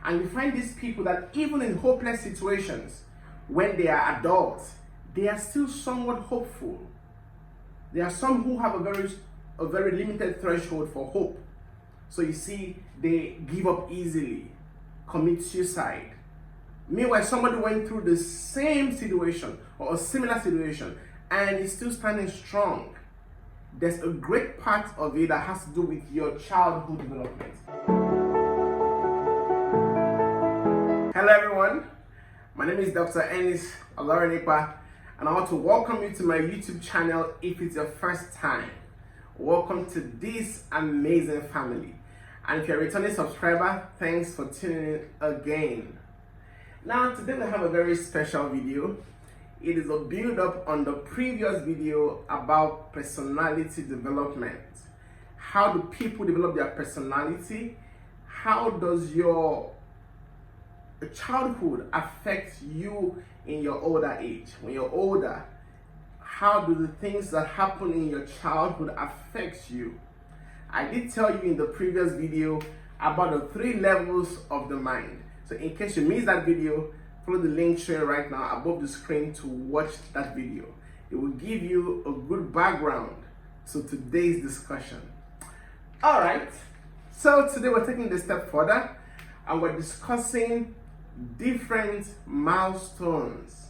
And you find these people that even in hopeless situations, when they are adults, they are still somewhat hopeful. There are some who have a very limited threshold for hope. So you see, they give up easily, commit suicide. Meanwhile, somebody went through the same situation or a similar situation and is still standing strong. There's a great part of it that has to do with your childhood development. Hello everyone, my name is Dr. Ennis Olorunipa, and I want to welcome you to my YouTube channel if it's your first time. Welcome to this amazing family. And if you're a returning subscriber, thanks for tuning in again. Now today we have a very special video. It is a build-up on the previous video about personality development. How do people develop their personality? How does your childhood affect you in your older age? When you're older, how do the things that happen in your childhood affect you? I did tell you in the previous video about the 3 levels of the mind. So in case you missed that video, follow the link showing right now above the screen to watch that video. It will give you a good background to today's discussion. All right, so today we're taking this step further and we're discussing different milestones.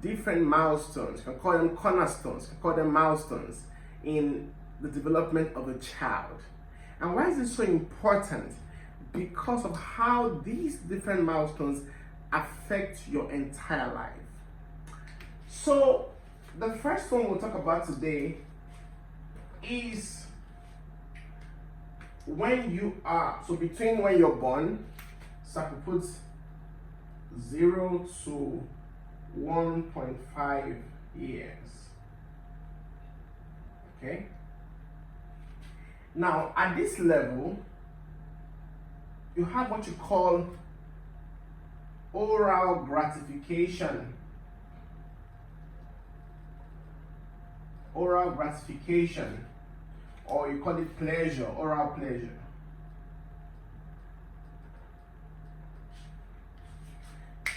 Different milestones. You can call them cornerstones, you can call them milestones in the development of a child. And why is it so important? Because of how these different milestones affect your entire life. So the first one we'll talk about today is between when you're born, so I could put 0 to 1.5 years. Okay? Now, at this level, you have what you call oral gratification. Oral gratification, or you call it pleasure, oral pleasure.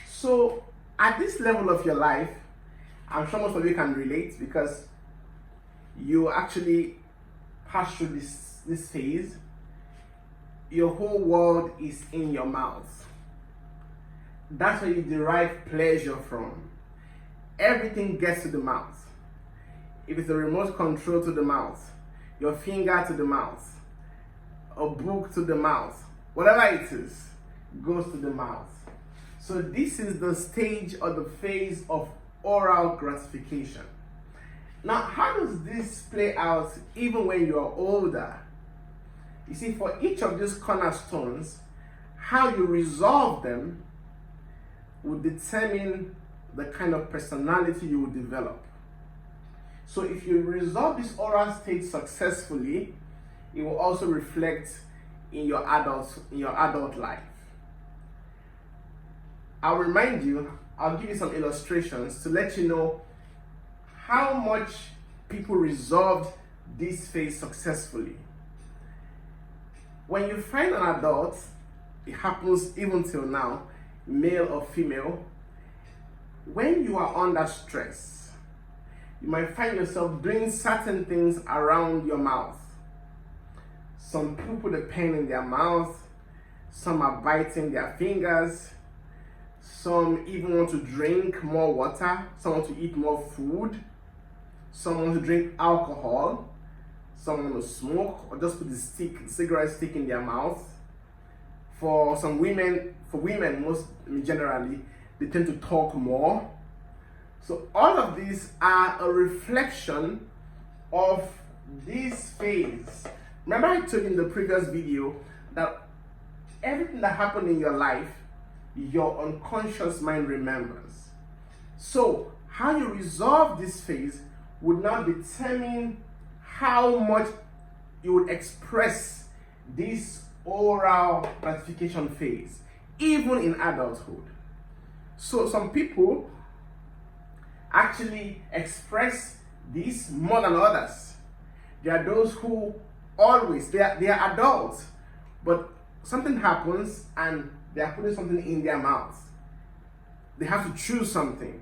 So, at this level of your life, I'm sure most of you can relate because you actually pass through this phase. Your whole world is in your mouth. That's where you derive pleasure from. Everything gets to the mouth. If it's a remote control, to the mouth, your finger to the mouth, a book to the mouth, whatever it is, goes to the mouth. So this is the stage or the phase of oral gratification. Now, how does this play out even when you are older? You see, for each of these cornerstones, how you resolve them will determine the kind of personality you will develop. So if you resolve this oral stage successfully, it will also reflect in your adult life. I'll remind you, I'll give you some illustrations to let you know how much people resolved this phase successfully. When you find an adult, it happens even till now, male or female, when you are under stress, you might find yourself doing certain things around your mouth. Some people put a pen in their mouth, some are biting their fingers, some even want to drink more water, some want to eat more food, some want to drink alcohol, some want to smoke or just put the cigarette stick in their mouth. For women most generally, they tend to talk more. So all of these are a reflection of this phase. Remember I told you in the previous video that everything that happened in your life, your unconscious mind remembers. So how you resolve this phase would now determine how much you would express this oral gratification phase, even in adulthood. So some people actually express this more than others. There are those who always, they are adults, but something happens and they are putting something in their mouths. They have to chew something.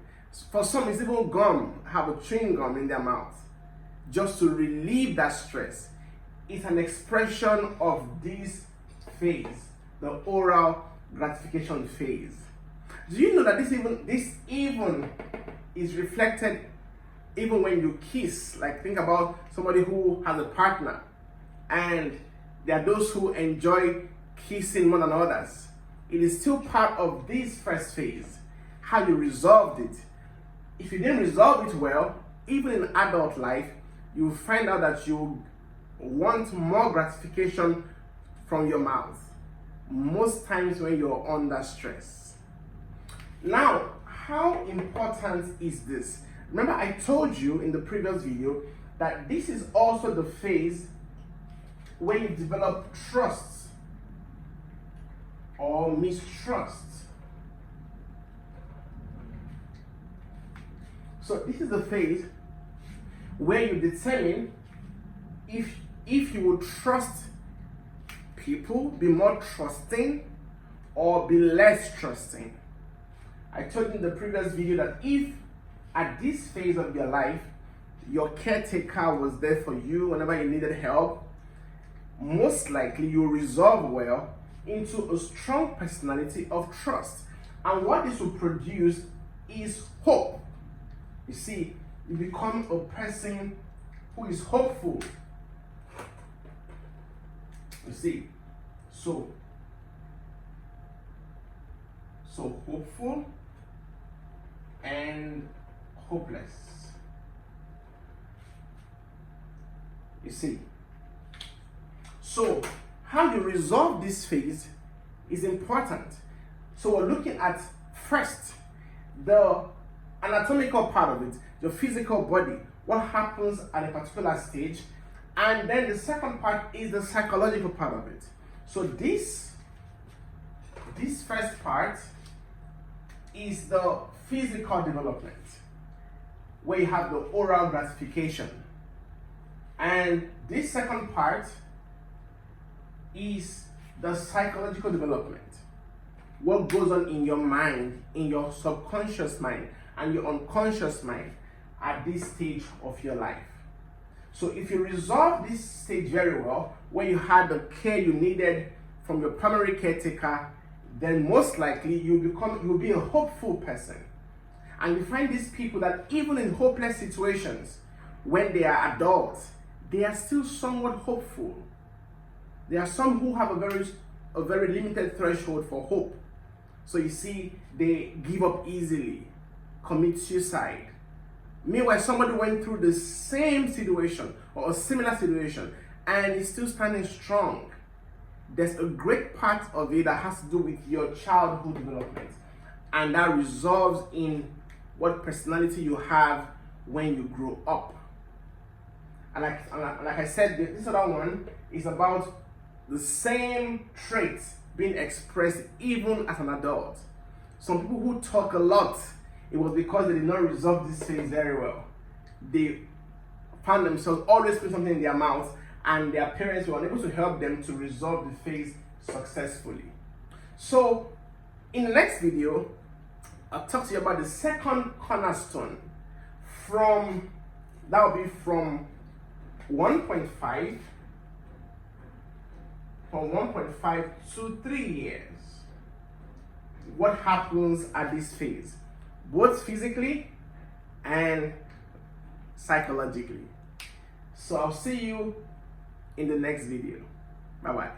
For some, it's even gum, have a chewing gum in their mouth, just to relieve that stress. It's an expression of this phase, the oral gratification phase. Do you know that this even is reflected even when you kiss? Like, think about somebody who has a partner, and there are those who enjoy kissing more than others. It is still part of this first phase, how you resolved it. If you didn't resolve it well, even in adult life, you will find out that you want more gratification from your mouth, most times when you're under stress. Now, how important is this? Remember, I told you in the previous video that this is also the phase where you develop trust or mistrust. So this is the phase where you determine if you will trust people, be more trusting, or be less trusting. I told you in the previous video that if at this phase of your life, your caretaker was there for you whenever you needed help, most likely you'll resolve well into a strong personality of trust. And what this will produce is hope. You see, you become a person who is hopeful. You see, so hopeful and hopeless. You see, so how you resolve this phase is important. So we're looking at first the anatomical part of it, the physical body, what happens at a particular stage, and then the second part is the psychological part of it. So this first part is the physical development, where you have the oral gratification, and this second part is the psychological development, what goes on in your mind, in your subconscious mind and your unconscious mind at this stage of your life. So if you resolve this stage very well, where you had the care you needed from your primary caretaker, then most likely you'll be a hopeful person. And you find these people that even in hopeless situations, when they are adults, they are still somewhat hopeful. There are some who have a very limited threshold for hope. So you see, they give up easily, commit suicide. Meanwhile, somebody went through the same situation or a similar situation and is still standing strong. There's a great part of it that has to do with your childhood development, and that resolves in what personality you have when you grow up. And like I said, this other one is about the same traits being expressed even as an adult. Some people who talk a lot, it was because they did not resolve this phase very well. They found themselves always putting something in their mouth, and their parents were unable to help them to resolve the phase successfully. So in the next video, I'll talk to you about the second cornerstone. That will be from 1.5 to 3 years. What happens at this phase, both physically and psychologically. So I'll see you in the next video. Bye bye.